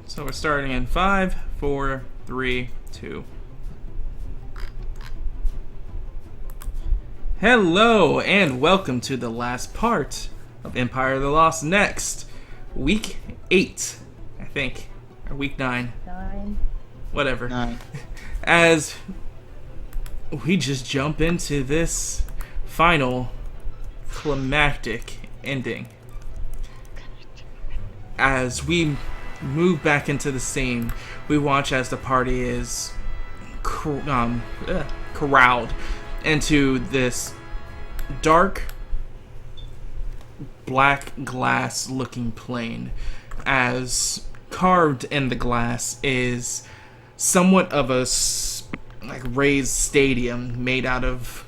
So we're starting in 5, 4, 3, 2. Hello, and welcome to the last part of Empire of the Lost NxT. Week 8, I think. Or week 9. 9. Whatever. 9. As we just jump into this final climactic ending. As we move back into the scene, we watch as the party is corralled into this dark black glass looking plane, as carved in the glass is somewhat of a raised stadium made out of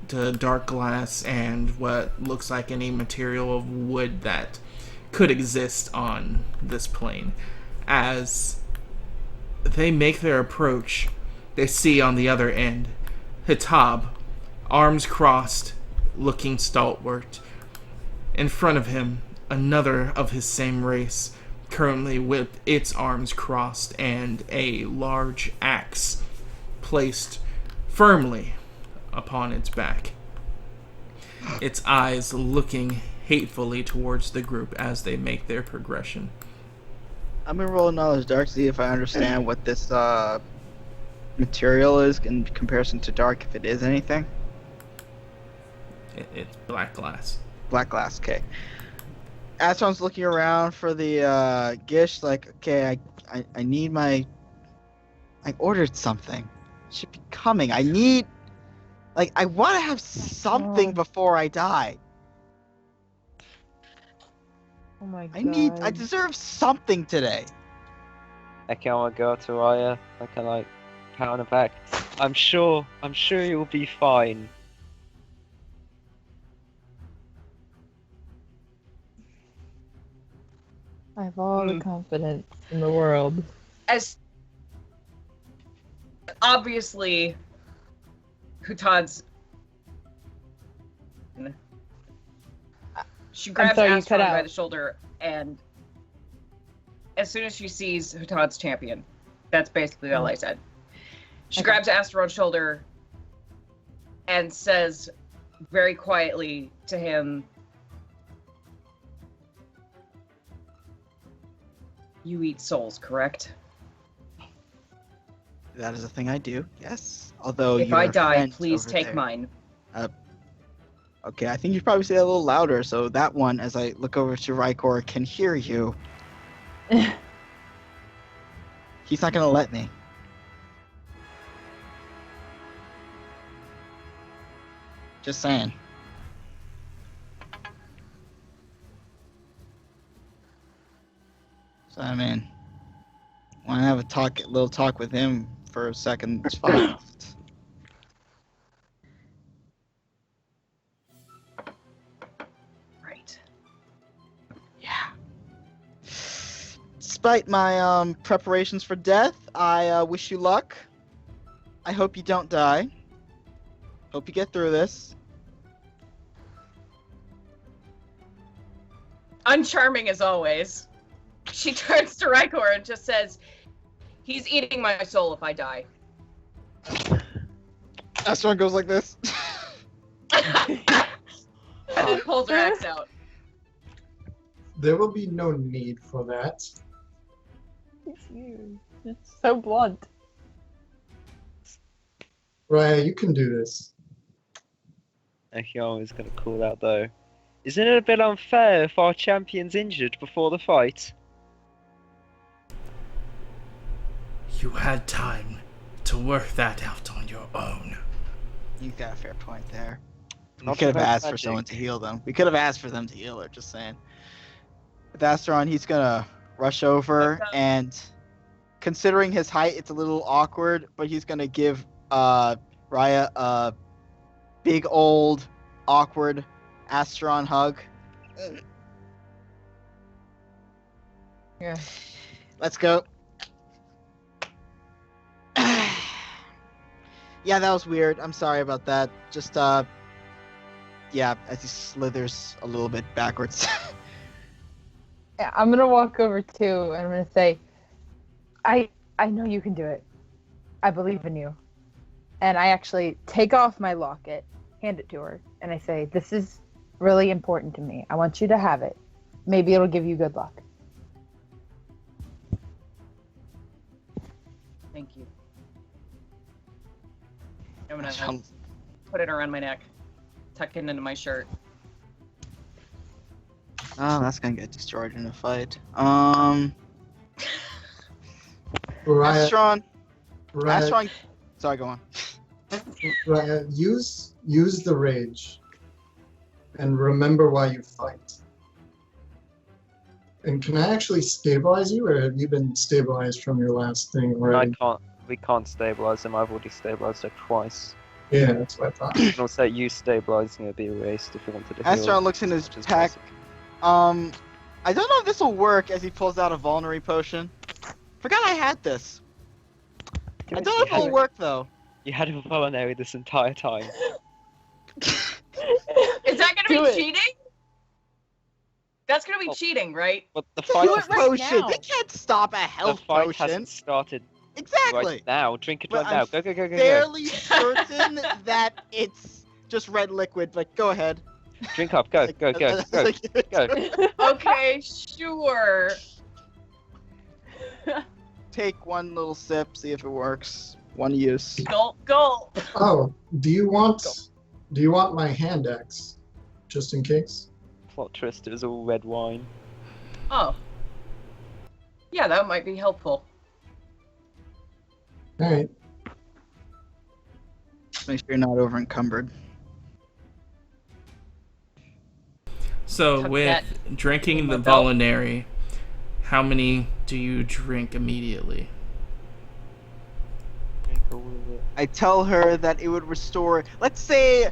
the dark glass and what looks like any material of wood that could exist on this plane. As they make their approach, they see on the other end Hitab, arms crossed, looking stalwart. In front of him, another of his same race, currently with its arms crossed and a large axe placed firmly upon its back. Its eyes looking hatefully towards the group as they make their progression. I'm gonna roll knowledge dark to see if I understand what this material is in comparison to dark, if it is anything. It's black glass. Black glass, okay. Astron's looking around for the Gish, like, okay, I need my... I ordered something. It should be coming. I need... Like, I want to have something before I die. Oh my god. I deserve something today. Okay, I want to go up to Raya. I can pat on the back. I'm sure you'll be fine. I have all the confidence in the world. As obviously, Hutad's. She grabs Astron by the shoulder, and as soon as she sees Hutad's champion, that's basically all I said. She grabs Astron's shoulder and says very quietly to him, "You eat souls, correct?" That is a thing I do, yes. Although if I die, please take mine. Okay, I think you probably say that a little louder, so that one, as I look over to Rykor, can hear you. He's not gonna let me. Just saying. So I mean, want to have a little talk with him for a second? It's fine. Right. Yeah. Despite my preparations for death, I wish you luck. I hope you don't die. Hope you get through this. Uncharming as always. She turns to Rykor and just says, "He's eating my soul if I die." Astron goes like this. And then pulls her axe out. There will be no need for that. It's so blunt. Raya, you can do this. Okay, I'm always gonna call out though. Isn't it a bit unfair if our champion's injured before the fight? You had time to work that out on your own. You've got a fair point there. We Not could have about asked for magic. someone to heal them. We could have asked for them to heal her, just saying. With Astron, he's gonna rush over and, considering his height, it's a little awkward, but he's gonna give Raya a big old awkward Astron hug. Yeah. Let's go. Yeah, that was weird. I'm sorry about that. Just yeah, as he slithers a little bit backwards. Yeah, I'm gonna walk over too, and I'm gonna say, I know you can do it. I believe in you. And I actually take off my locket, hand it to her, and I say, "This is really important to me. I want you to have it. Maybe it'll give you good luck." Thank you. I'm gonna put it around my neck, tuck it into my shirt. Oh, that's gonna get destroyed in a fight. Riot, Astron. Riot, Astron. Sorry, go on. Riot, use the rage, and remember why you fight. And can I actually stabilize you, or have you been stabilized from your last thing already? We can't stabilize him. I've already stabilized her twice. Yeah, that's what I thought. And also, you stabilizing will be erased if you wanted to heal. Astron looks in his which is pack. basic. I don't know if this will work as he pulls out a vulnerary potion. Forgot I had this. I don't know if it'll work though. You had a vulnerary this entire time. Is that gonna Do be it. cheating? That's gonna be cheating, right? But the It's a fight, health it right potion. now. They can't stop a the health fight potion. hasn't started Exactly. right now. Drink it But right now. I'm Go, go, go, go, go. Fairly certain that it's just red liquid. Like, go ahead. Drink up. Go, Like, go, go, go, like- go. Okay, sure. Take one little sip, see if it works. One use. Gulp, gulp. Oh, do you want my hand axe, just in case? Plot twist, it was all red wine. Oh. Yeah, that might be helpful. All right. Make sure you're not over encumbered. So Tuck with that drinking in the my belt. Vulnerary, how many do you drink immediately? Drink all of it. I tell her that it would restore. Let's say,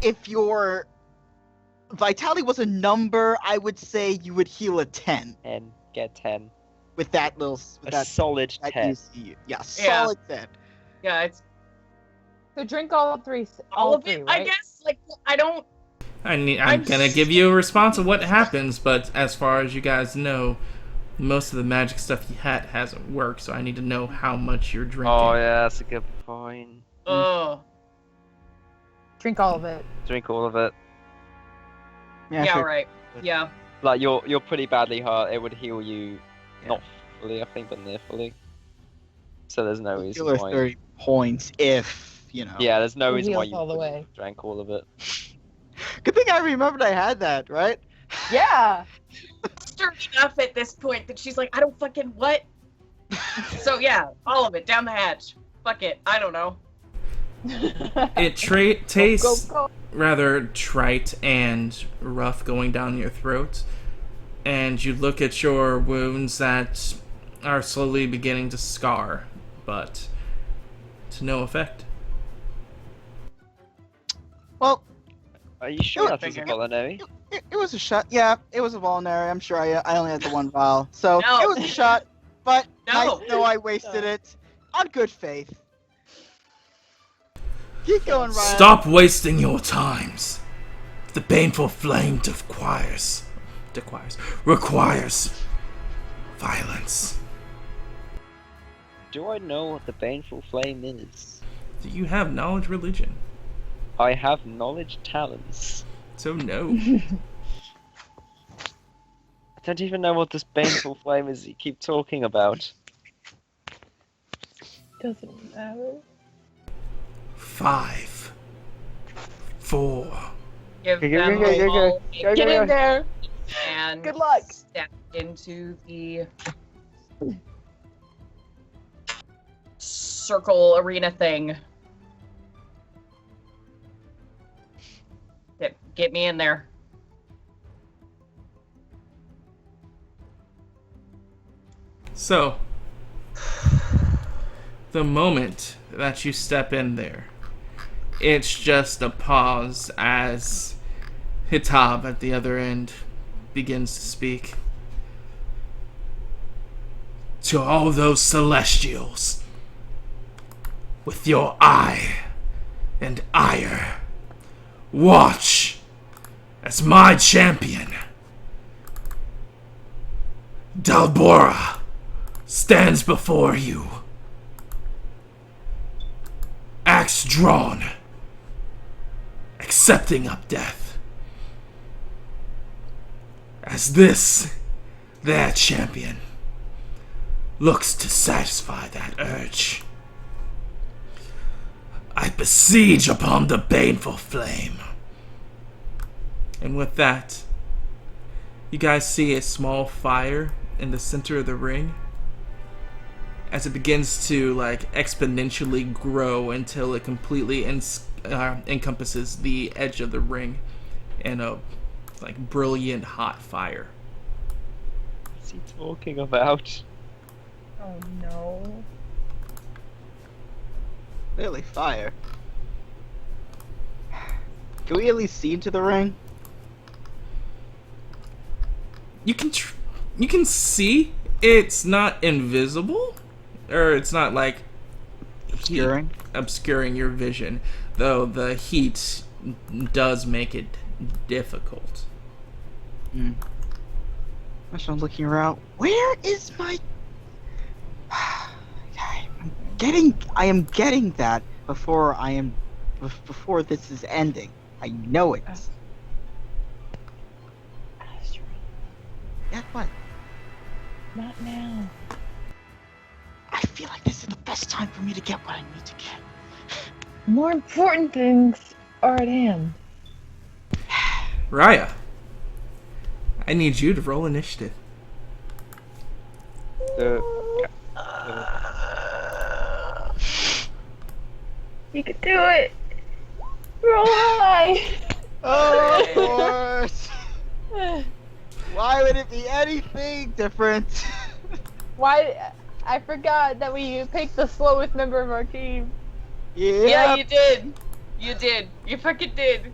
if your vitality was a number, I would say you would heal a 10 10. Get 10. with that little. With A that, solid that 10. UC. Yeah, solid 10. Yeah, it's So drink all three. all of three, it. right? I guess. Like, I don't. I'm I'm gonna give you a response of what happens, but as far as you guys know, most of the magic stuff you had hasn't worked, so I need to know how much you're drinking. Oh yeah, that's a good point. Ugh. Drink all of it. Drink all of it. Yeah, sure. right. Yeah. Like you're pretty badly hurt. It would heal you, not fully, I think, but near fully. So there's no reason Heal her why. 30 points if, you know. Yeah, there's no It reason why heals you all the wouldn't way. have drank all of it. Good thing I remembered I had that, right? Yeah. Stirred enough at this point that she's like, I don't fucking what? So yeah, all of it down the hatch. Fuck it. I don't know. It tastes Go. rather trite and rough going down your throat, and you look at your wounds that are slowly beginning to scar, but to no effect. Well, Are you sure Yeah, that was a figure. vulnerary? it was a shot. Yeah, it was a vulnerary. I'm sure I only had the one vial. So No. it was a shot, but No. nice though I wasted it on good faith. Keep going, Ryan. Stop wasting your times. The baneful flame requires violence. Do I know what the baneful flame is? Do you have knowledge religion? I have knowledge talents. So no. I don't even know what this baneful flame is you keep talking about. Doesn't matter. 5, 4. Give Go, them go, go, go, all go, a Get go. in there. and Good luck. step into the circle arena thing. Get me in there. So, the moment that you step in there, it's just a pause as Hitab at the other end begins to speak. To all those celestials, with your eye and ire, watch as my champion, Dalbora, stands before you. Axe drawn, accepting up death. As their champion, looks to satisfy that urge. I besiege upon the baneful flame. And with that, you guys see a small fire in the center of the ring as it begins to exponentially grow until it completely encompasses the edge of the ring in a brilliant hot fire. What's he talking about? Oh no. Clearly fire. Can we at least see into the ring? You can see it's not invisible, or it's not obscuring your vision, though the heat does make it difficult. I'm looking around. Where is my? I am getting that before this is ending. I know it. Yeah, what? Not now. I feel like this is the best time for me to get what I need to get. More important things are at hand. Raya, I need you to roll initiative. You can do it. Roll high. Oh, of course. Why would it be anything different? Why? I forgot that we picked the slowest member of our team. Yeah, you did. You did. You fucking did.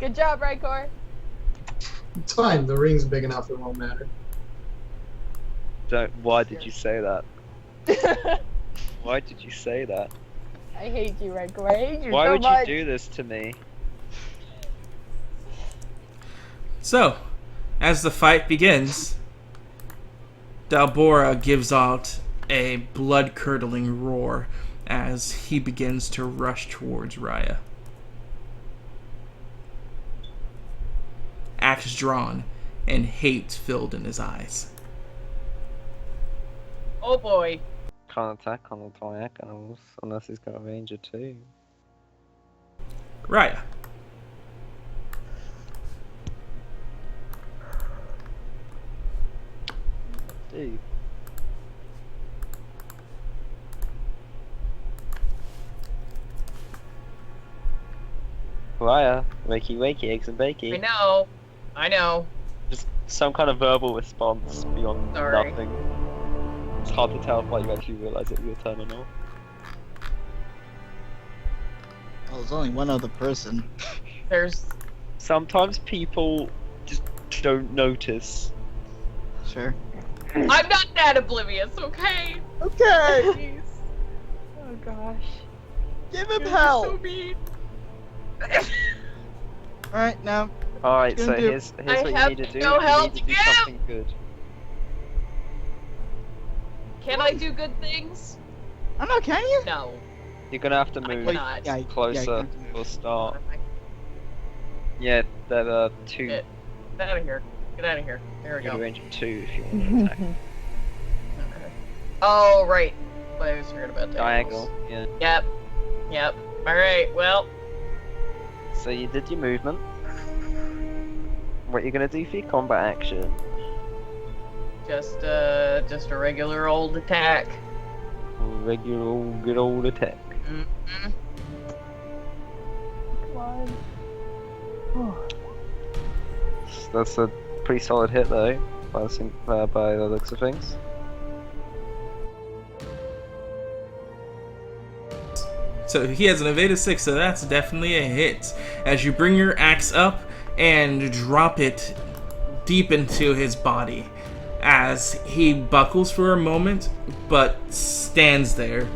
Good job, Rykor. It's fine. The ring's big enough. It won't matter. Why did you say that? Why did you say that? I hate you, Rykor. I hate you Why so would much. you do this to me? So, as the fight begins, Dalbora gives out a blood-curdling roar as he begins to rush towards Raya. Axe drawn and hate filled in his eyes. Oh boy. Can't attack on the diagonals unless he's got a ranger too. Raya. Dude. Raya, wakey wakey, eggs and bakey. I know. Just some kind of verbal response beyond Sorry. nothing. It's hard to tell if you actually realise that you're turning off. Well, there's only one other person. There's. Sometimes people just don't notice. Sure. I'm not that oblivious, okay? Okay. Jeez. Oh gosh. Give him You're help. so mean. Alright, now. Alright, so Gonna do- here's I what you have need to do. no You help need to do to give! something good. Can I do good things? I don't know, can you? No. You're gonna have to I move cannot. Yeah, closer yeah, for a start. Yeah, there are two. Get out of here. Get out of here. There we You go. can range of 2 if you want to attack. Okay. Oh, right. I was heard about that. Diagonal, yeah. Yep. Alright, well. So you did your movement. What you're gonna do for your combat action? Just a regular old attack. Regular old, good old attack. Mm-hmm. Come on. Oh. That's a pretty solid hit though, by the looks of things. So he has an evade 6, so that's definitely a hit. As you bring your axe up and drop it deep into his body, as he buckles for a moment, but stands there,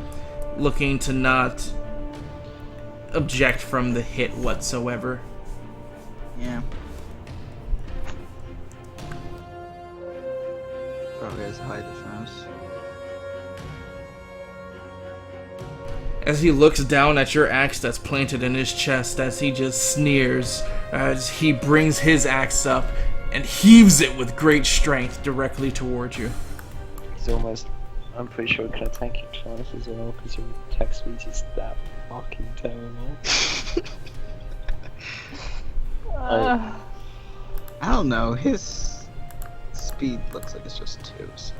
looking to not object from the hit whatsoever. Yeah. Probably has high defense. As he looks down at your axe that's planted in his chest, as he just sneers, as he brings his axe up and heaves it with great strength directly towards you. He's almost. I'm pretty sure he can attack you twice as well because your attack speed is that fucking terrible. Uh, I don't know. His speed looks like it's just 2. So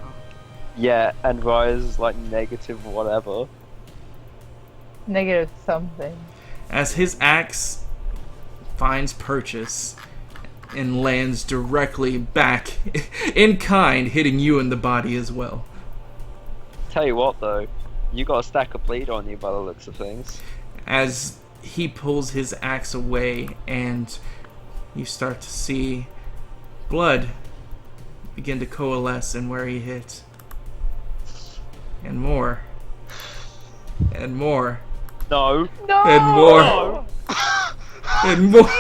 Yeah, and Rise is like negative whatever. negative something. As his axe finds purchase and lands directly back in kind, hitting you in the body as well. Tell you what though, you got a stack of bleed on you by the looks of things. As he pulls his axe away and you start to see blood begin to coalesce in where he hit. And more. And more. No. No! And more. No. And more.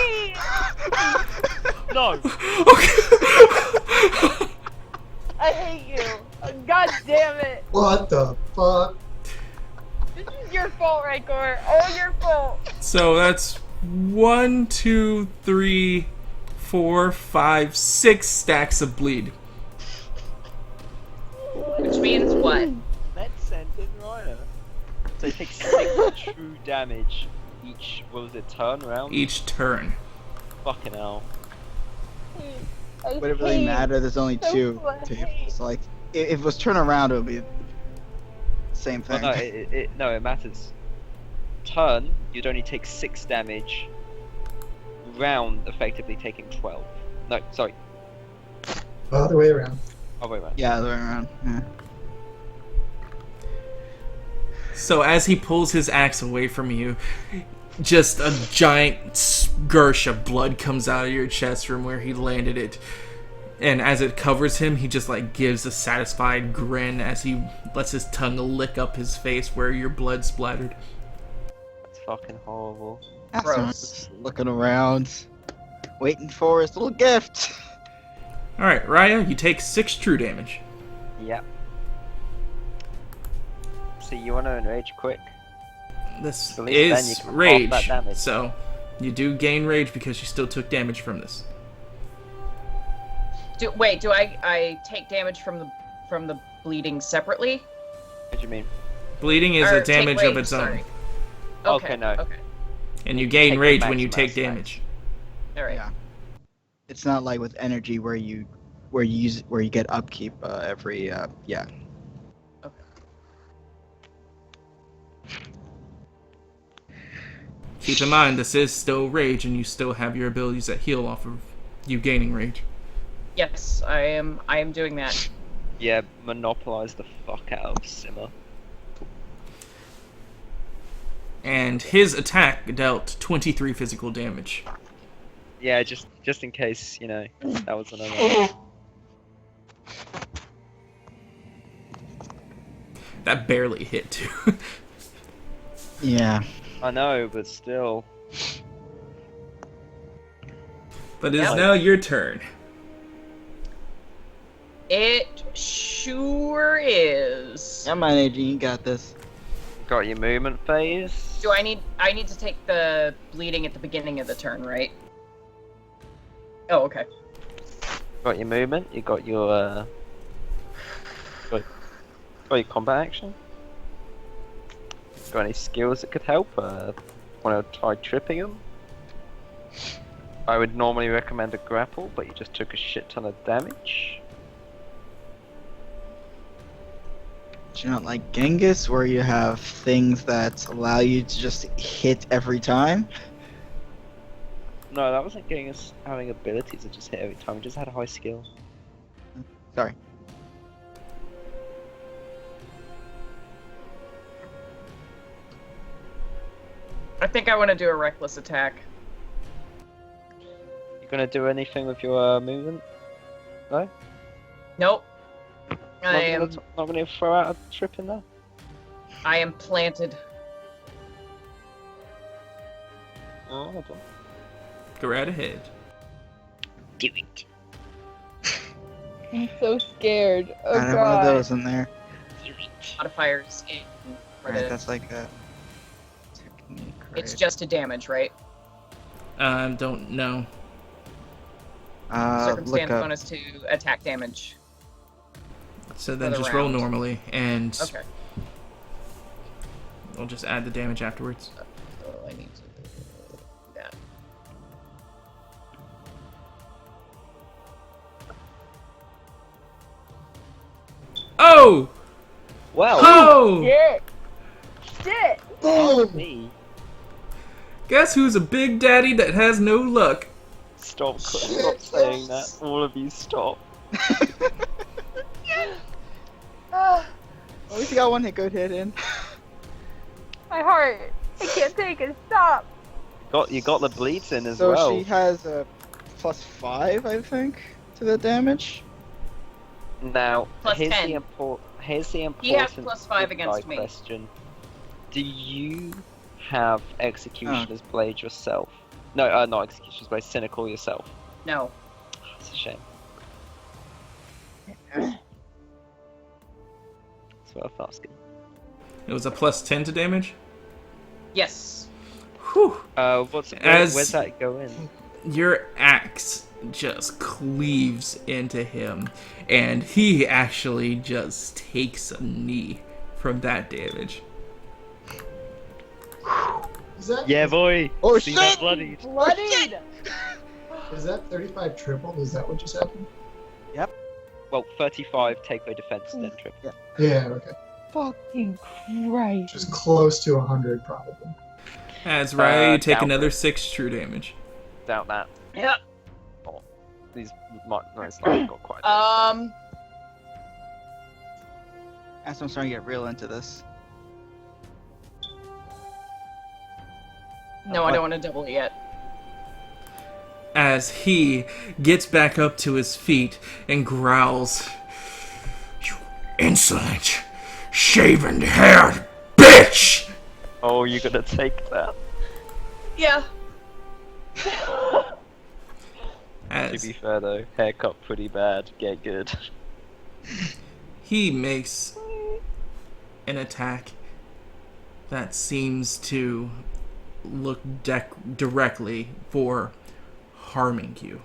No. I hate you. God damn it. What the fuck? This is your fault, Raikor. All your fault. So that's 1, 2, 3, 4, 5, 6 stacks of bleed. Which means what? Let's send in Ryder. So he takes 6 true damage each, what was it, turn round? Each turn. Fucking hell. would it really matter? There's only 2 tables. Like, if it was turn around, it would be the same Well, thing. no, it matters. Turn, you'd only take 6 damage. Round, effectively taking 12. No, sorry. Other way around. Oh, wait, man. Yeah, the other way around. Yeah. So as he pulls his axe away from you, just a giant gush of blood comes out of your chest from where he landed it. And as it covers him, he just like gives a satisfied grin as he lets his tongue lick up his face where your blood splattered. That's fucking horrible. Astronaut's just looking around, waiting for his little gift. Alright, Raya, you take 6 true damage. Yep. So you want to enrage quick? This At least then you is can half rage, that damage. so you do gain rage because you still took damage from this. Do I take damage from the bleeding separately? What do you mean? Bleeding is Or a take damage rage, of its own, sorry. Okay, no. Okay. and you You gain take the rage when you maximum take damage. All right. Yeah. It's not like with energy where you get upkeep every yeah. Keep in mind, this is still rage, and you still have your abilities that heal off of you gaining rage. Yes, I am doing that. Yeah, monopolize the fuck out of Simmer. And his attack dealt 23 physical damage. Yeah, just in case, you know, that was another. That barely hit, too. Yeah. I know, but still. But it's Yep. now your turn. It sure is. Come on, AG, you got this. Got your movement phase. Do I need to take the bleeding at the beginning of the turn, right? Oh, okay. Got your movement. You got your got your combat action. Got any skills that could help? Want to try tripping him? I would normally recommend a grapple, but you just took a shit ton of damage. Do you not like Genghis, where you have things that allow you to just hit every time? No, that wasn't getting us having abilities that just hit every time. We just had a high skill. Sorry. I think I want to do a reckless attack. You gonna do anything with your movement? No. Nope. I Not gonna throw out a trip in there. I am planted. Oh, hold on. Go right ahead. Do it. I'm so scared. Oh I have god. one of those in there. Modifiers in Right, that's like a technique, right? It's just a damage, right? Don't know. Circumstance Look up. bonus to attack damage. So then For the just roll round. normally, and Okay. we'll just add the damage afterwards. So I need to do that. Oh! Well, Oh! Shit! Shit! Oh! me. Guess who's a big daddy that has no luck? Stop saying that. All of you stop. Ah, At least you got one good hit in. my heart. I can't take it. Stop. You got the bleeds in as So well. she has a +5, I think, to the damage. Now, Plus here's 10. the important He has +5 against me. question. Do you have Executioner's Blade yourself? No, not Executioner's Blade, Cynical yourself. No. It's a shame. That's worth asking. It was a +10 to damage? Yes. Whew! Where's that go in? Your axe just cleaves into him, and he actually just takes a knee from that damage. Is that, Yeah, boy! Oh, See shit! that bloodied? Bloodied. is that 35 triple? Is that what just happened? Well, 35 take away defense, then triple. Yeah, okay. Fucking Christ. Just close to 100, probably. As Riley, you take down another it. 6 true damage. Doubt that. Yep. These might got quite. As I'm starting to get real into this. No, I don't want to double it yet. As he gets back up to his feet and growls, "You insolent, shaven-haired bitch!" Oh, you're gonna take that? Yeah. To As be fair though, haircut pretty bad. Get good. he makes an attack that seems to look directly for harming you.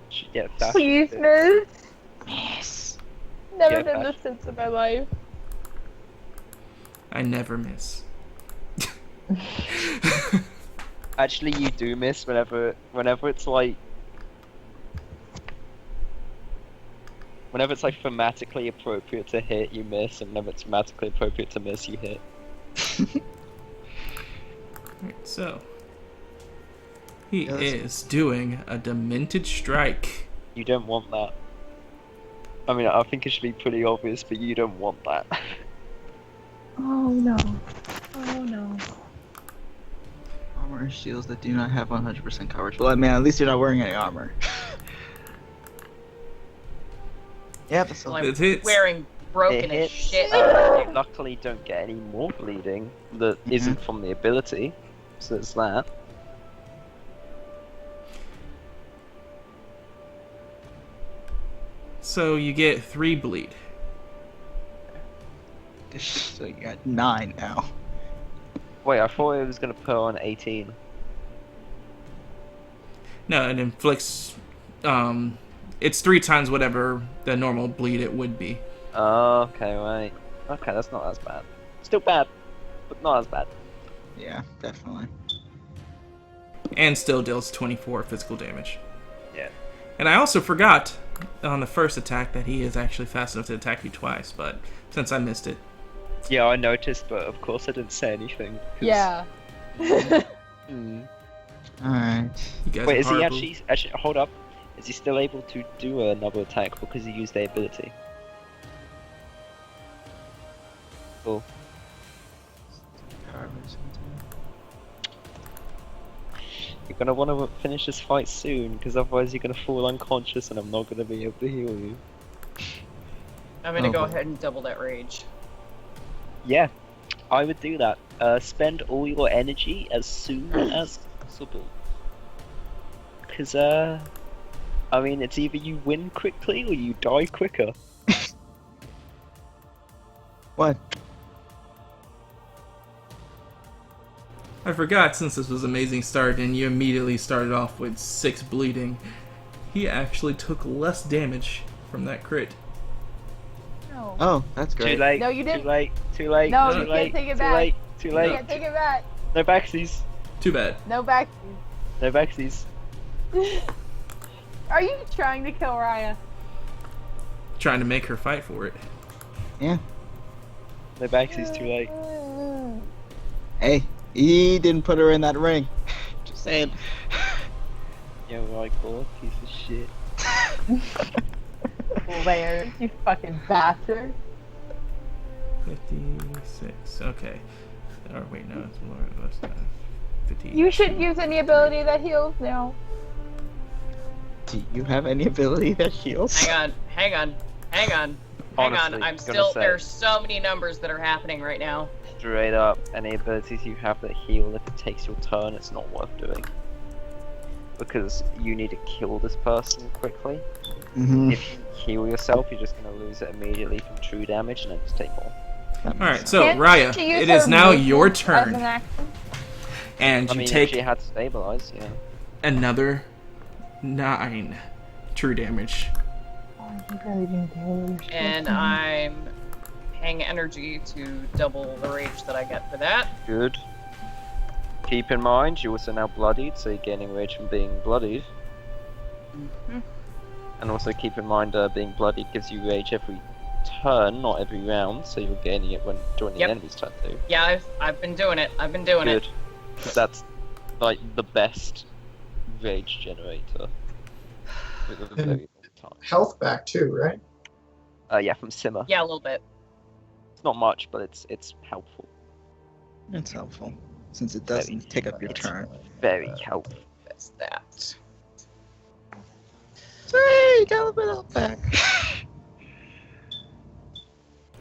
Should get that. Please, miss. Yes. Never Yeah, done Bash. this since in my life. I never miss. Actually, you do miss whenever it's like. Whenever it's like thematically appropriate to hit, you miss, and whenever it's thematically appropriate to miss, you hit. Right, so he Yeah, that's- is doing a demented strike. You don't want that. I mean, I think it should be pretty obvious, but you don't want that. Oh no. Oh no. Armor and shields that do not have 100% coverage. Well, I mean, at least you're not wearing any armor. Yeah, that's Well, all. I'm It hits. wearing broken It as hits. shit. You luckily don't get any more bleeding that isn't from the ability, so it's that. So you get 3 bleed. So you got 9 now. Wait, I thought it was gonna put on 18. No, it inflicts. It's 3 times whatever the normal bleed it would be. Oh, okay, right. Okay, that's not as bad. Still bad, but not as bad. Yeah, definitely. And still deals 24 physical damage. Yeah. And I also forgot on the first attack that he is actually fast enough to attack you twice, but since I missed it. Yeah, I noticed, but of course I didn't say anything. 'cause- Yeah. Mm. Alright. You guys Wait, are is he horrible. actually? Hold up. Is he still able to do another attack because he used the ability? Cool. You're gonna want to finish this fight soon, because otherwise you're gonna fall unconscious, and I'm not gonna be able to heal you. I'm gonna go Oh. ahead and double that rage. Yeah, I would do that. Spend all your energy as soon as possible. Because, I mean, it's either you win quickly or you die quicker. What? I forgot, since this was amazing start and you immediately started off with 6 bleeding, he actually took less damage from that crit. No. Oh, that's Too great. late. No, you didn't. Too late. Too late. No, too you late. can't take it too back. late. Too You late. can't take it back. No backsies. Too bad. No back. No backsies. Are you trying to kill Raya? Trying to make her fight for it. Yeah. No backsies. Too late. Hey, he didn't put her in that ring. Just saying. Yo, right, boy. Piece of shit. Laird, you fucking bastard. 56. Okay. Oh, wait, no, it's more or less than 50. You should use any ability that heals now. Do you have any ability that heals? Hang on. Honestly, I'm gonna still. say- There's so many numbers that are happening right now. Straight up, any abilities you have that heal, if it takes your turn, it's not worth doing. Because you need to kill this person quickly. Mm-hmm. If you heal yourself, you're just going to lose it immediately from true damage and then just take more. Alright, so Can't Raya, she use it is her now movement your as an turn. action? And I you mean, take if she had stabilize, yeah. another 9 true damage. Oh, you really didn't do it. And I'm paying energy to double the rage that I get for that. Good. Keep in mind, you're also now bloodied, so you're gaining rage from being bloodied. Mhm. And also keep in mind, being bloodied gives you rage every turn, not every round, so you're gaining it when during the Yep. enemy's turn too. Yeah, I've been doing it. I've been doing Good. it. 'Cause that's, like, the best rage generator. With a very long time. Health back too, right? Yeah, from Simmer. Yeah, a little bit. It's not much, but it's helpful. It's helpful, since it doesn't take up your turn. Very helpful. That's that. Hey, got a little bit of health back.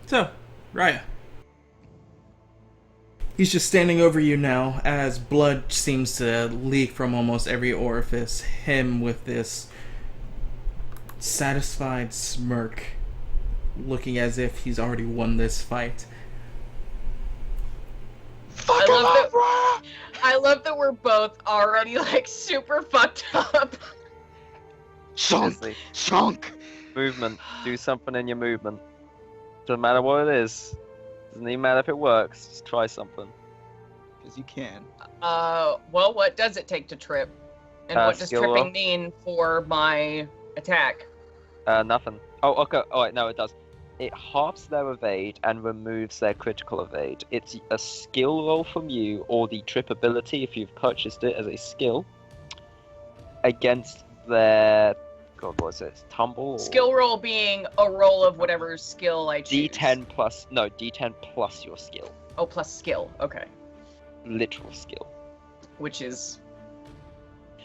So, Raya. He's just standing over you now as blood seems to leak from almost every orifice. Him with this satisfied smirk, looking as if he's already won this fight. Fuck him love up, Raya! I love that we're both already like super fucked up. Chunk! Seriously. Chunk! Movement. Do something in your movement. Doesn't matter what it is. Doesn't even matter if it works. Just try something. Because you can. Well, what does it take to trip? And what does Skill tripping roll. mean for my attack? Nothing. Oh, okay. Oh, wait, no, it does. It halves their evade and removes their critical evade. It's a skill roll from you, or the trip ability if you've purchased it as a skill, against their... God, what is it? Tumble? Or... Skill roll being a roll of whatever skill I choose. D10 plus... No, D10 plus your skill. Oh, plus skill. Okay. Literal skill. Which is...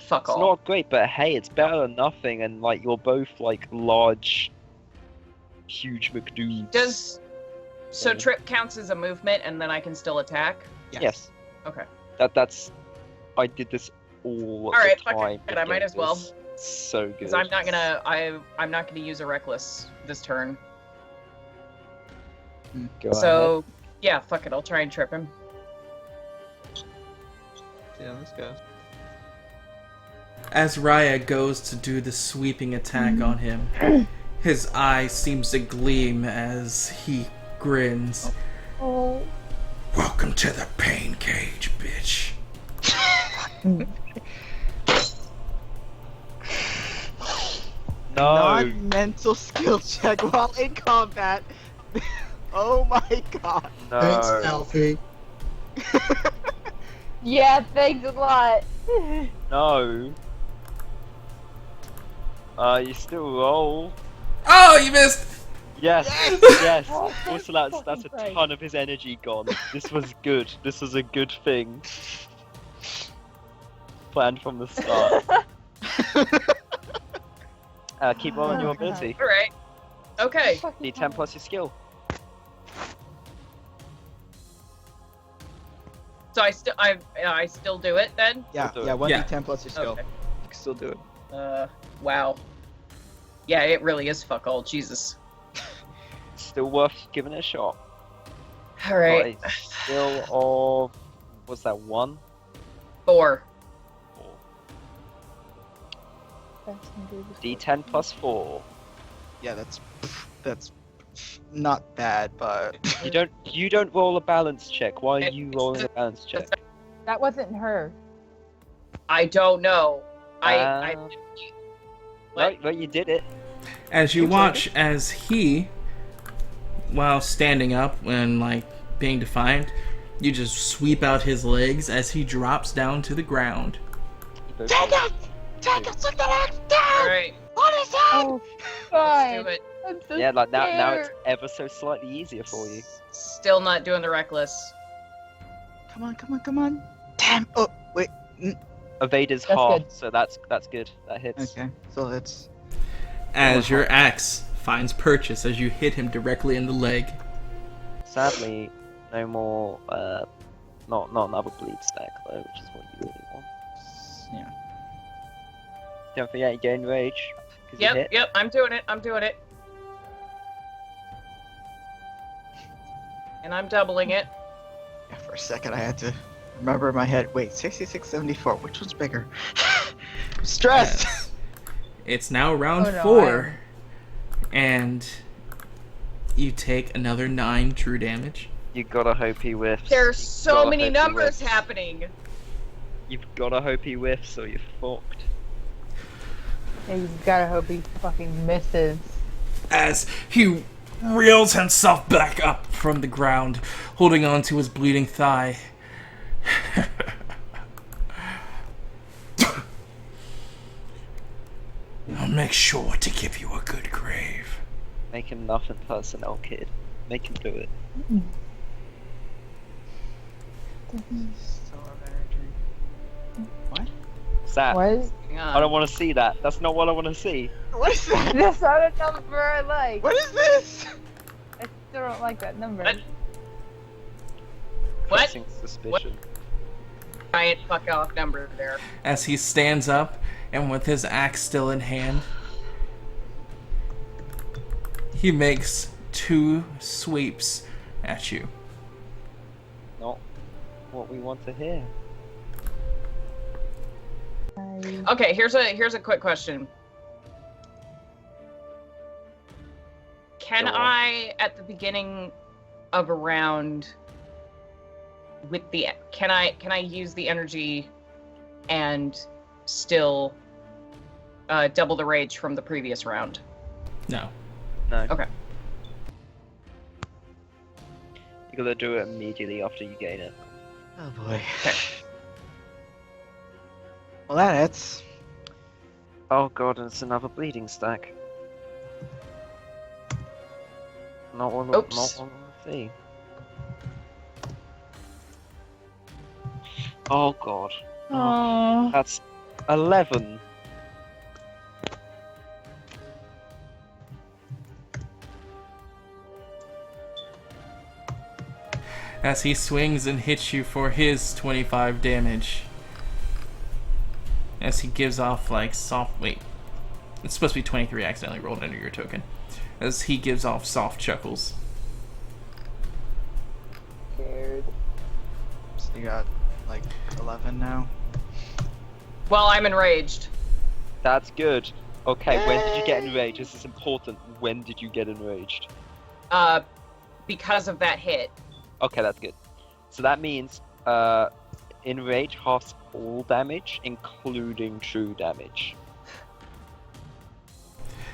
Fuck It's all. not great, but hey, it's better than nothing, and like you're both like large, huge McDudes. Does... So Yeah. trip counts as a movement and then I can still attack? Yes. Okay. That's. I did this all the Alright, fuck time. it, I might as well. So good. Because I'm not gonna... I'm not gonna use a reckless this turn. Go So... Yeah, fuck it. I'll try and trip him. Yeah, let's go. As Raya goes to do the sweeping attack on him, his eye seems to gleam as he grins. Oh. Welcome to the pain cage, bitch. No. Non-mental skill check while in combat. Oh my god. Thanks, No. Alfie. Yeah, thanks a lot. No. You still roll. Oh, you missed! Yes. Yes. Oh, Also, thank that's a fucking ton of his energy gone. This was good. This was a good thing. Planned from the start. Keep rolling your Oh, God. ability. Alright. Okay. Fucking D10 plus your skill. So I still do it then? Yeah, We'll do yeah, it. 1d10 Yeah. plus your skill. Okay. still doing? Wow. Yeah, it really is fuck all. Jesus. Still worth giving it a shot. All right. Got a skill of what's that? 1? 4. 4. D10 plus 4. Yeah, that's not bad, but You don't roll a balance check. Why are you rolling a balance check? That wasn't her. I don't know. Well, you did it. As you watch as he, while standing up and like being defiant, you just sweep out his legs as he drops down to the ground. Take it! Look at it! All right. What is that? Oh, Let's God. do it. I'm so Yeah, like now it's scared. ever so slightly easier for you. Still not doing the reckless. Come on. Damn! Oh, wait. Evade is That's half, good. so that's good. That hits. Okay, so that's... As your axe finds purchase as you hit him directly in the leg. Sadly, no more. Not another bleed stack though, which is what you really want. Yeah. Don't forget you gain rage. 'Cause you hit. Yep. I'm doing it. And I'm doubling it. Yeah, for a second I had to remember in my head. Wait, 66, 74. Which one's bigger? Stressed! Yes. It's now round Oh, no, 4. And you take another 9 true damage. You gotta hope he whiffs. There's You so gotta many hope he numbers whiffs. happening. You've gotta hope he whiffs or you're fucked. Yeah, you gotta hope he fucking misses. As he reels himself back up from the ground, holding on to his bleeding thigh. I'll make sure to give you a good grave. Make him nothing personnel, kid. Make him do it. What? Sat. What is... Hang on. I don't want to see that. That's not what I want to see. What is that? That's not a number I like. What is this? I still don't like that number. What? What? Pressing suspicion. Giant fuck off number there. As he stands up and with his axe still in hand, he makes 2 sweeps at you. Not what we want to hear. Okay, here's a quick question. Can Go on. I, at the beginning of a round, can I use the energy and still double the rage from the previous round? No. No. Okay. You gotta do it immediately after you gain it. Oh boy. Well, that hits. Oh god, and it's another bleeding stack. Not one. Oops. Not one. See. Oh god. Aww. That's 11. As he swings and hits you for his 25 damage. As he gives off like soft... Wait. It's supposed to be 23. I accidentally rolled under your token. As he gives off soft chuckles. Scared. So you got like 11 now. Well, I'm enraged. That's good. Okay, when did you get enraged? This is important. When did you get enraged? Because of that hit. Okay, that's good. So that means enrage halves all damage, including true damage.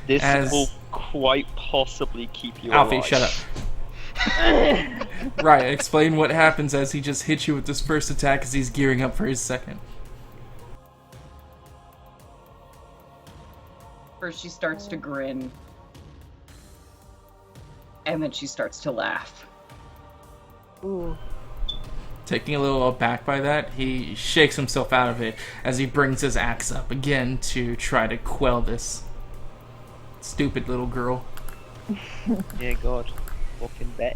This As- will quite possibly keep you Alfie, alive. shut up. Right, explain what happens as he just hits you with this first attack as he's gearing up for his second. First, she starts to grin. And then she starts to laugh. Ooh. Taking a little aback by that, he shakes himself out of it as he brings his axe up again to try to quell this stupid little girl. Yeah, God. Fucking bitch.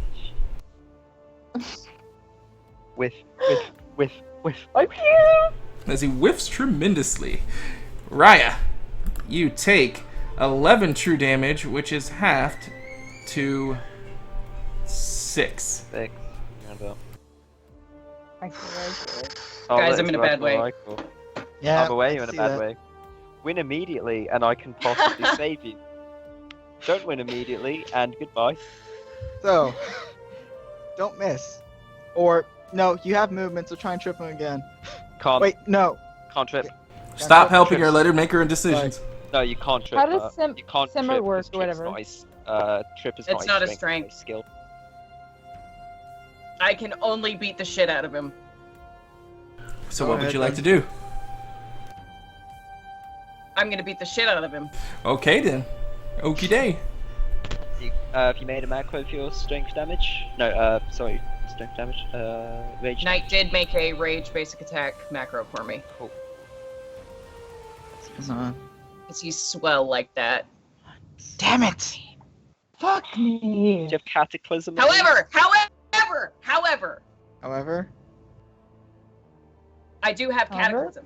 With. I can't. As he whiffs tremendously. Raya, you take 11 true damage, which is halved to 6. Six. Round up. I can raise it. Guys, let's I'm in a ride bad my way. rifle. Yeah, I'm away, I you're in a see bad that. way. Win immediately, and I can possibly save you. Don't win immediately, and goodbye. So, don't miss. Or, no, you have movement, so try and trip him again. Can't. Wait, no. Can't trip. Stop helping her. trips. Let her make her own decisions. No, you can't trip. How does you can't simmer trip work 'cause or trip's whatever? not his, trip is It's not not a his strength. it's skill. I can only beat the shit out of him. So Go what would ahead, you like then. to do? I'm gonna beat the shit out of him. Okay then. Okie day. Have you made a macro for your strength damage? No, sorry, strength damage. Rage. Knight did make a rage basic attack macro for me. Cool. Come on. Because he's swell like that. Damn it! Fuck Do me. you have cataclysm? However, However, I do have However? cataclysm.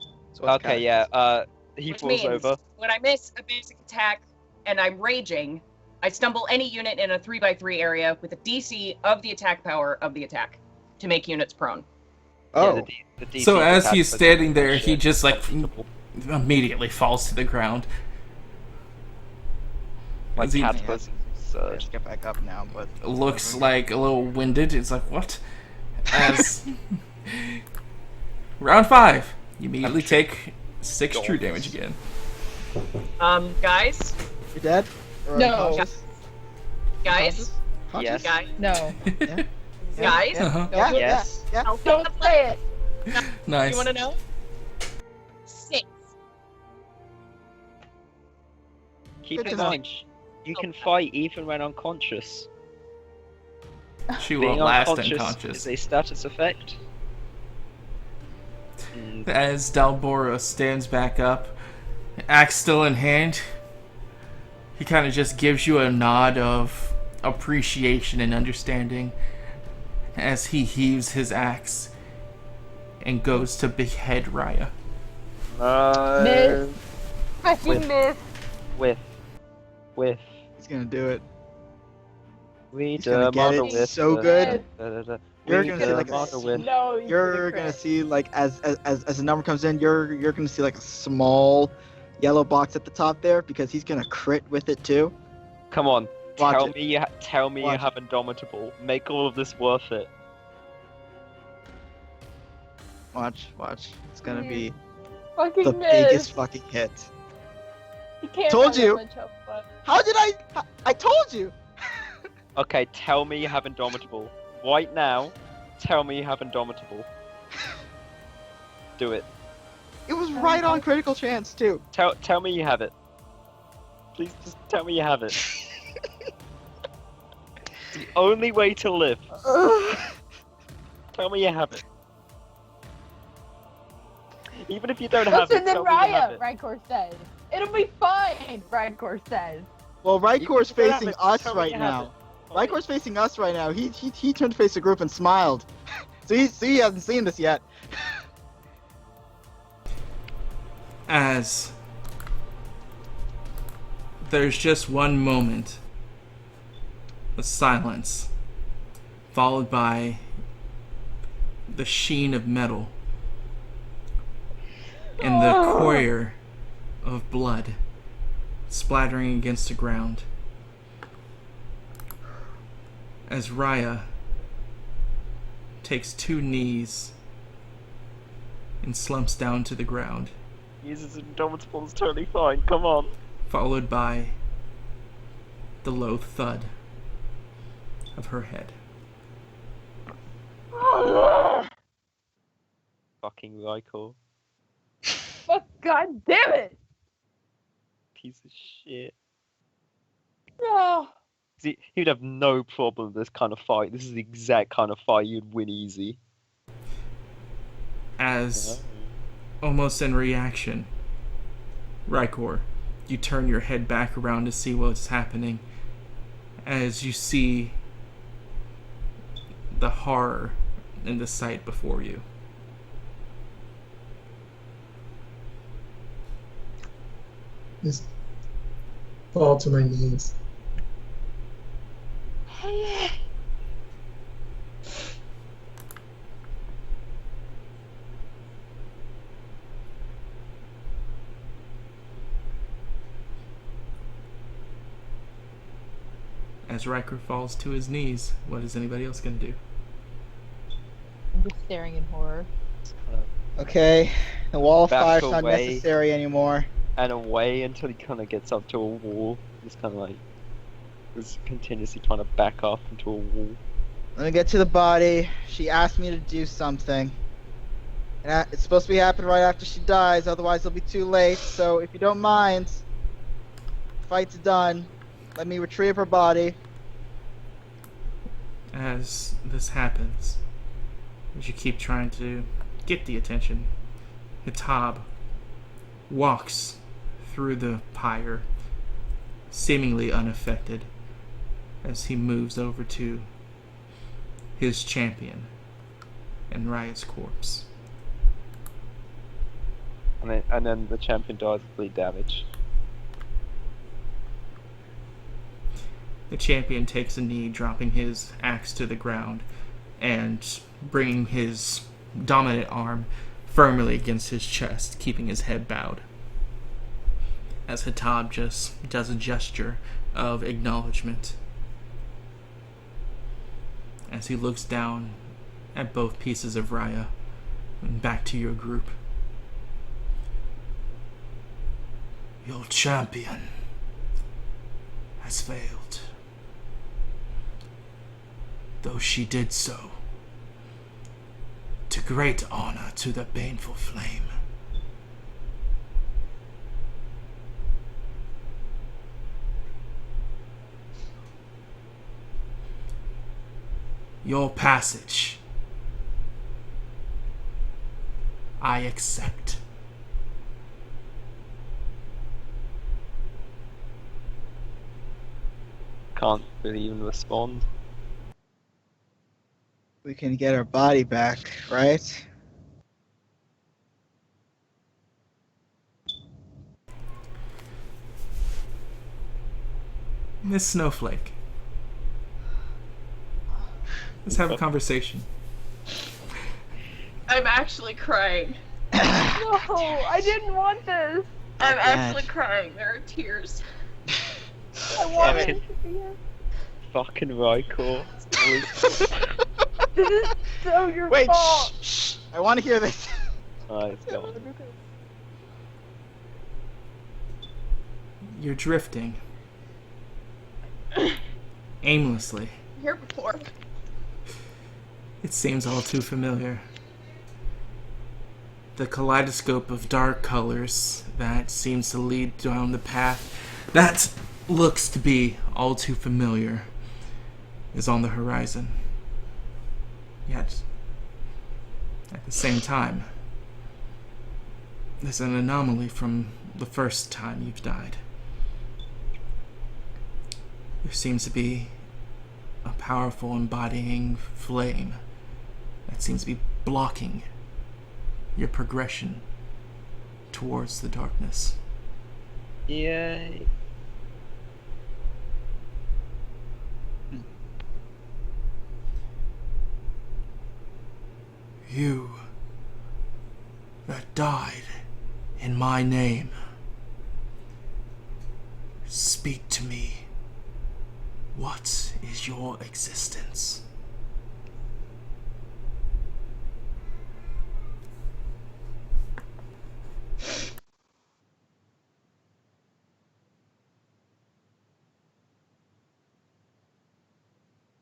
so what's Okay, cataclysm? yeah. He Which falls means over. when I miss a basic attack and I'm raging, I stumble any unit in a 3x3 area with a DC of the attack power of the attack to make units prone. Oh, Yeah, the DC So for as he's cataclysm standing is there, he shit. just like immediately falls to the ground. My As he cataclysm is I just get back up now, but looks like a little winded. It's like, what? As round 5, you immediately take 6 true damage again. Guys, you're dead. Or No. unconscious? guys, Conscious? Yes. guys, No. Yeah. guys. Yeah. Uh-huh. Yeah. Yes. Yeah. How Don't say it. Nice. You want to know? 6. Keep Good in to know. mind, you can fight even when unconscious. She Being will last unconscious unconscious. is a status effect. As Dalbora stands back up, axe still in hand, he kind of just gives you a nod of appreciation and understanding as he heaves his axe and goes to behead Raya. No. Miss. Fucking With- miss. With. He's gonna do it. We He's gonna get it with so good. You're We gonna see like mother with. No, you're gonna see like as the number comes in, you're gonna see like a small yellow box at the top there because he's gonna crit with it too. Come on. Watch Tell it. me you Watch have Indomitable. Make all of this worth it. Watch. It's gonna be Fucking the miss. biggest fucking hit. You can't Told have that you. much help, but- How did I told you. Okay, tell me you have Indomitable. Right now, tell me you have Indomitable. Do it. It was right on critical chance too. Tell me you have it. Please just tell me you have it. It's the only way to live. Tell me you have it. Even if you don't have Listen it, to tell me you have Raya, it. Rykor says. It'll be fine, Rykor says. Well, Even Rykor's if you don't have facing it, us tell me right you have now. it. Rykor's facing us right now. He turned to face the group and smiled. So he hasn't seen this yet. As there's just one moment of silence, followed by the sheen of metal and the choir of blood splattering against the ground. As Raya takes 2 knees and slumps down to the ground, Uses Indomitable, it's totally fine. Come on. followed by the low thud of her head. Fucking Rykor. Fuck, god damn it! Piece of shit. No. He'd have no problem with this kind of fight. This is the exact kind of fight you'd win easy. As, almost in reaction, Rykor, you turn your head back around to see what's happening as you see the horror in the sight before you. Just fall to my knees. As Riker falls to his knees, what is anybody else going to do? I'm just staring in horror. Okay, the wall of Back fire's not away. necessary anymore. And away until he kind of gets up to a wall. He's kind of like, he's continuously trying to back up into a wall. Let me get to the body. She asked me to do something. And it's supposed to be happening right after she dies, otherwise it'll be too late. So if you don't mind, fight's done. Let me retrieve her body. As this happens, as you keep trying to get the attention, Hitab walks through the pyre, seemingly unaffected, as he moves over to his champion and Raya's corpse. And then the champion dies of bleed damage. The champion takes a knee, dropping his axe to the ground and bringing his dominant arm firmly against his chest, keeping his head bowed. As Hitab just does a gesture of acknowledgement. As he looks down at both pieces of Raya and back to your group. Your champion has failed. Though she did so to great honor to the baneful flame. Your passage I accept. Can't really even respond. We can get her body back, right? Miss Snowflake, let's have a conversation. I'm actually crying. No, I didn't want this. I'm actually crying. There are tears. I wanted it to be here. Fucking Rykor. This is so your Wait, fault. shh. I want to hear this. Alright, it's gone. You're drifting aimlessly. Here before. It seems all too familiar. The kaleidoscope of dark colors that seems to lead down the path that looks to be all too familiar is on the horizon. Yet, at the same time, there's an anomaly from the first time you've died. There seems to be a powerful embodying flame that seems to be blocking your progression towards the darkness. Yay. You that died in my name, speak to me. What is your existence?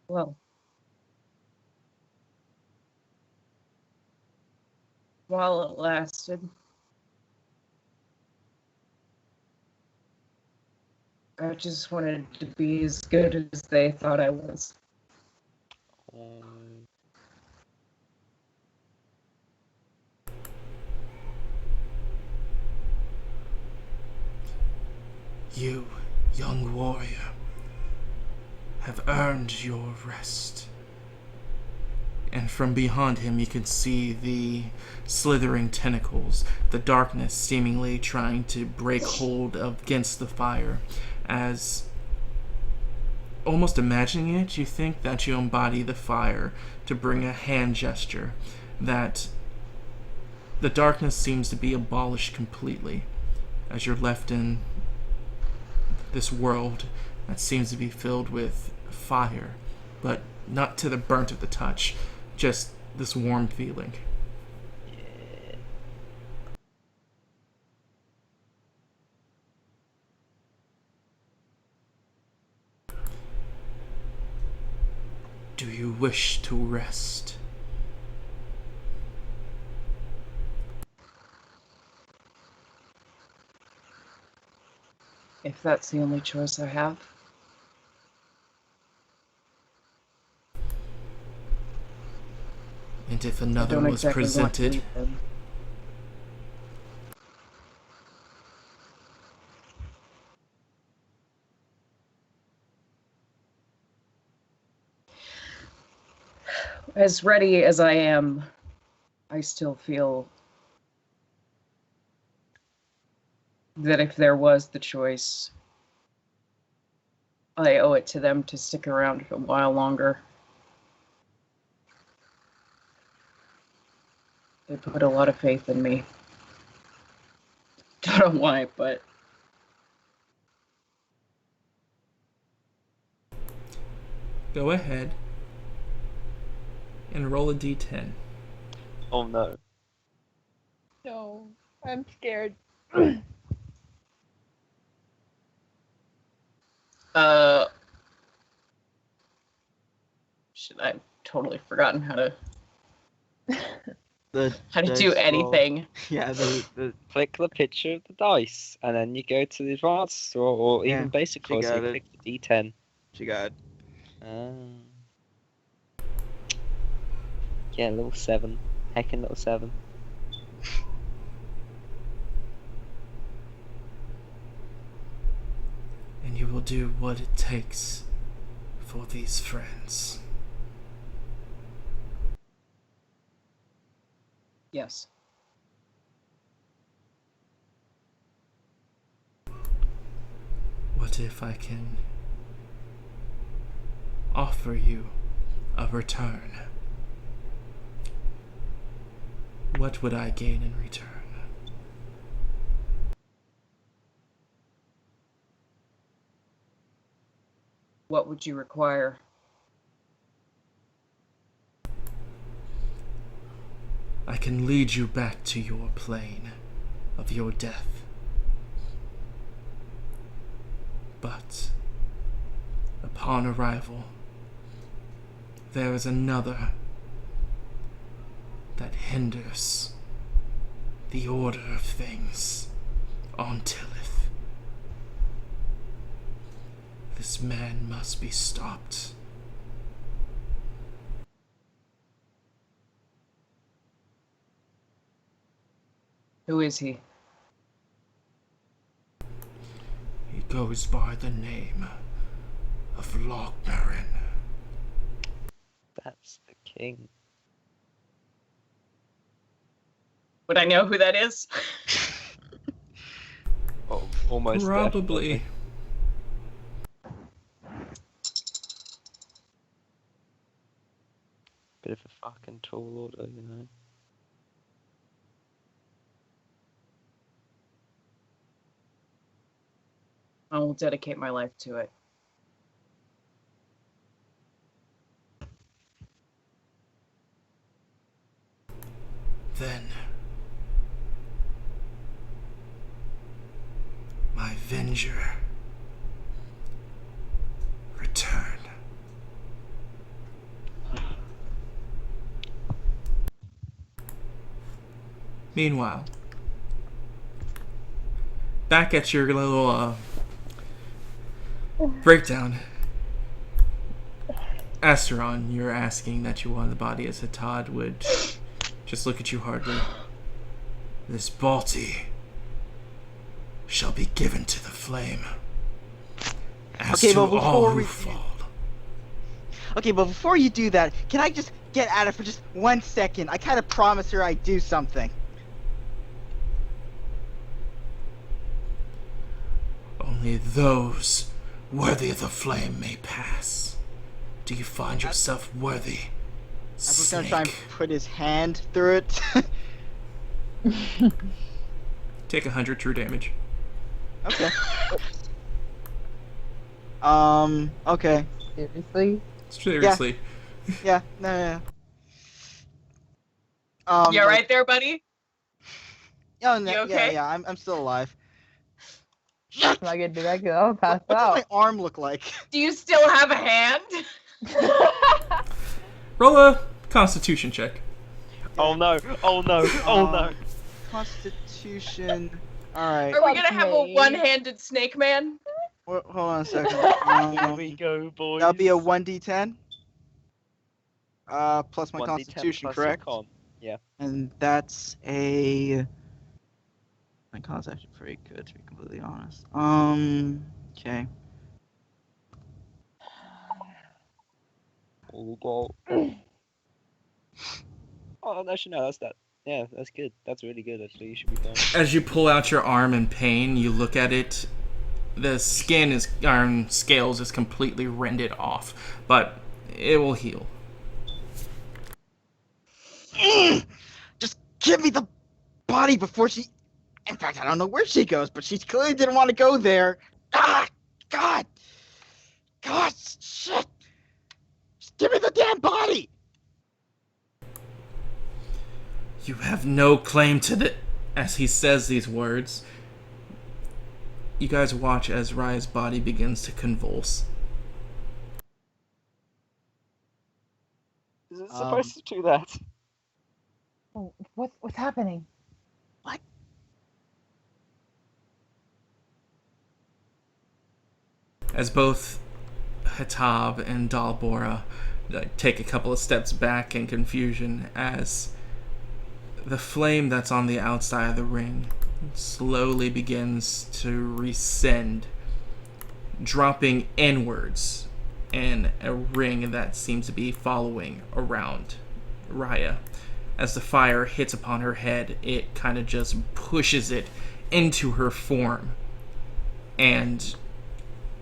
Well. While it lasted. I just wanted to be as good as they thought I was. You, young warrior, have earned your rest. and from behind him you can see the slithering tentacles, the darkness seemingly trying to break hold against the fire. As, almost imagining it, you think that you embody the fire to bring a hand gesture, that the darkness seems to be abolished completely, as you're left in this world that seems to be filled with fire, but not to the burnt of the touch, just this warm feeling. Do you wish to rest? If that's the only choice I have. And if I another don't was exactly want to presented, leave them. As ready as I am, I still feel that if there was the choice, I owe it to them to stick around a while longer. They put a lot of faith in me. Don't know why, but go ahead and roll a d10. Oh no. No, I'm scared. shit, I've totally forgotten how to The do dice roll. anything. Yeah, Click the picture of the dice, and then you go to the advanced or Yeah, even basic she course. You got it. click the D10. she got. Yeah, little 7. Heckin' little 7. And you will do what it takes for these friends. Yes. What if I can offer you a return? What would I gain in return? What would you require? I can lead you back to your plane of your death. But upon arrival, there is another that hinders the order of things on Tillith. This man must be stopped. Who is he? He goes by the name of Lochnarin. That's the king. Would I know who that is? Oh, almost Probably. definitely. Bit of a fucking tall order, you know. I will dedicate my life to it. Then my Venger return. Meanwhile, back at your little breakdown, Asteron, you're asking that you want the body as Hatad would just look at you hardly. This Balti shall be given to the flame. As Okay, to but all before who we- fall. Okay, but before you do that, can I just get at her for just 1 second. I kind of promised her I'd do something. Only those worthy of the flame may pass. Do you find yourself worthy, I was Snake? gonna try and put his hand through it. Take 100 true damage. Okay. Okay. Seriously? Seriously. Yeah, no. You right there, buddy? Oh, no, You okay? yeah, I'm still alive. Am I gonna do that? Cause I'll pass What does out. my arm look like? Do you still have a hand? Roll a Constitution check. Oh no! Oh no! Oh no! Constitution. Alright. Are we gonna have a me. one-handed snake man? Hold on a second. Here we go, boys. That'll be a 1d10. Plus my 1d10 Constitution, plus your correct? con. Yeah. And that's a. My con's actually pretty good, to be completely honest. Okay. Oh, go. Oh, actually, no, that's that. Yeah, that's good. That's really good, actually. You should be fine. As you pull out your arm in pain, you look at it. The skin is, scales is completely rended off, but it will heal. Just give me the body before she. In fact, I don't know where she goes, but she clearly didn't want to go there. Ah! God! God! Shit! Just give me the damn body! You have no claim to the... As he says these words, you guys watch as Raya's body begins to convulse. Is it supposed to do that? Oh, what's happening? What? As both Hatab and Dalbora take a couple of steps back in confusion as the flame that's on the outside of the ring slowly begins to rescend, dropping inwards in a ring that seems to be following around Raya. As the fire hits upon her head, it kind of just pushes it into her form and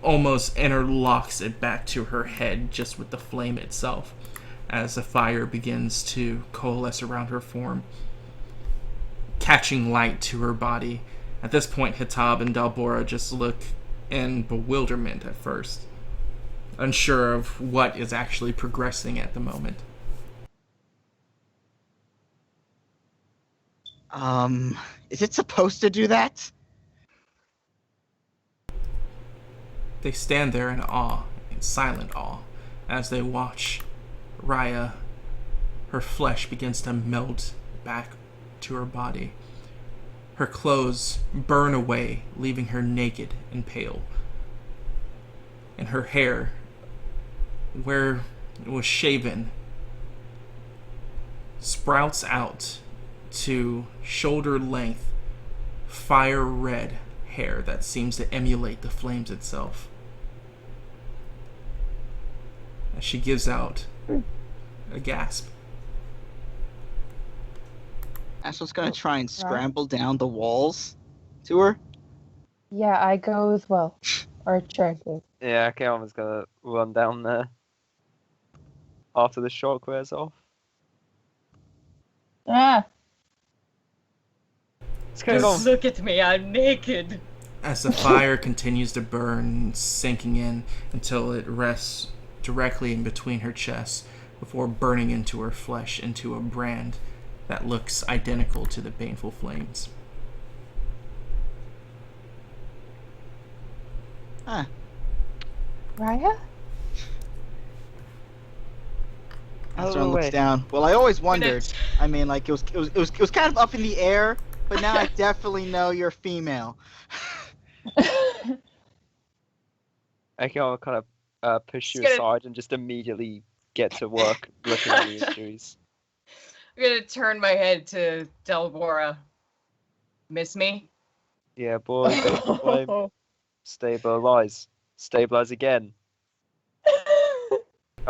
almost interlocks it back to her head just with the flame itself as the fire begins to coalesce around her form, catching light to her body. At this point, Hatab and Dalbora just look in bewilderment at first, unsure of what is actually progressing at the moment. Is it supposed to do that? They stand there in awe, in silent awe, as they watch Raya. Her flesh begins to melt back to her body. Her clothes burn away, leaving her naked and pale. And her hair, where it was shaven, sprouts out to shoulder-length, fire-red hair that seems to emulate the flames itself. As she gives out a gasp. Ashley's gonna try and scramble down the walls to her. Yeah, I go as well. Or try to. Yeah, Kael'mann's gonna run down there after the shock wears off. Ah! What's going on? Look at me, I'm naked. As the fire continues to burn, sinking in until it rests directly in between her chest before burning into her flesh into a brand that looks identical to the baneful flames. Huh. Raya? Astra looks down. Well, I always wondered. I mean, like it was kind of up in the air, but now I definitely know you're female. Kael'mann kind of push you aside and just immediately get to work looking at the injuries. I'm gonna turn my head to Delbora. Miss me? Yeah, boy. Stabilize. Stabilize again.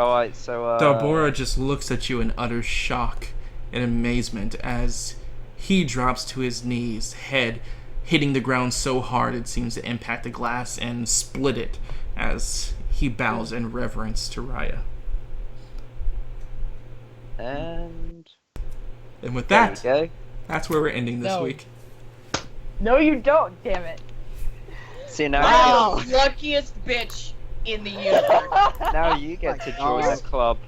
Alright, so Dalbora just looks at you in utter shock and amazement as he drops to his knees, head hitting the ground so hard it seems to impact the glass and split it as he bows in reverence to Raya. And with there that, you go. that's where we're ending this No. week. No, you don't. Damn it. See now, Wow. Luckiest bitch in the universe. now you get My to join God. the club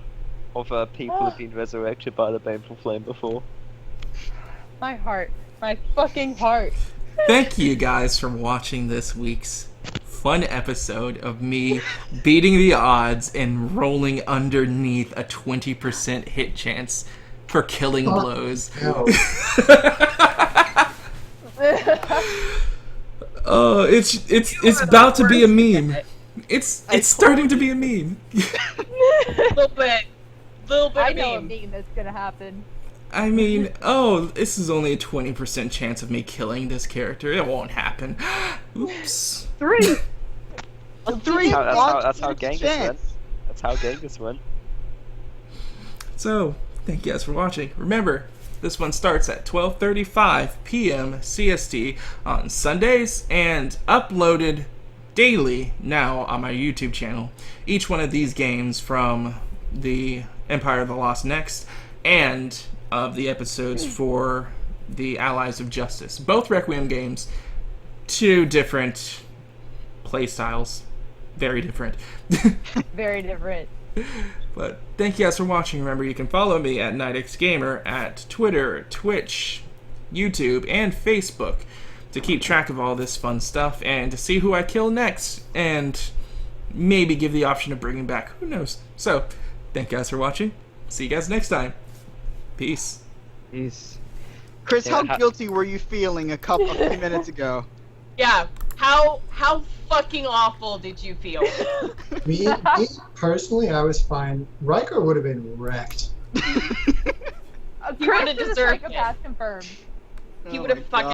of people who've been resurrected by the baneful flame before. My heart. My fucking heart. Thank you guys for watching this week's fun episode of me beating the odds and rolling underneath a 20% hit chance for killing blows. No. Oh, it's about to be a meme. It's starting to be a meme. Little bit I of know a meme. meme that's gonna happen. I mean, oh, this is only a 20% chance of me killing this character. It won't happen. Oops. 3. A 3 That's how Genghis went. chance. That's how Genghis went. So, thank you guys for watching. Remember, this one starts at 12:35 p.m. CST on Sundays and uploaded daily now on my YouTube channel. Each one of these games from the Empire of the Lost NxT and of the episodes for the Allies of Justice. Both Requiem games, 2 different play styles. Very different. Very different. But thank you guys for watching. Remember, you can follow me at NxT Gamer at Twitter, Twitch, YouTube, and Facebook to keep track of all this fun stuff and to see who I kill next and maybe give the option of bringing back. Who knows? So, thank you guys for watching. See you guys next time. Peace. Jeez. Chris, Yeah, how guilty were you feeling a few minutes ago? Yeah. How fucking awful did you feel? me personally, I was fine. Riker would have been wrecked. He Chris would've is a deserved it. psychopath confirmed. He Oh would have my fucking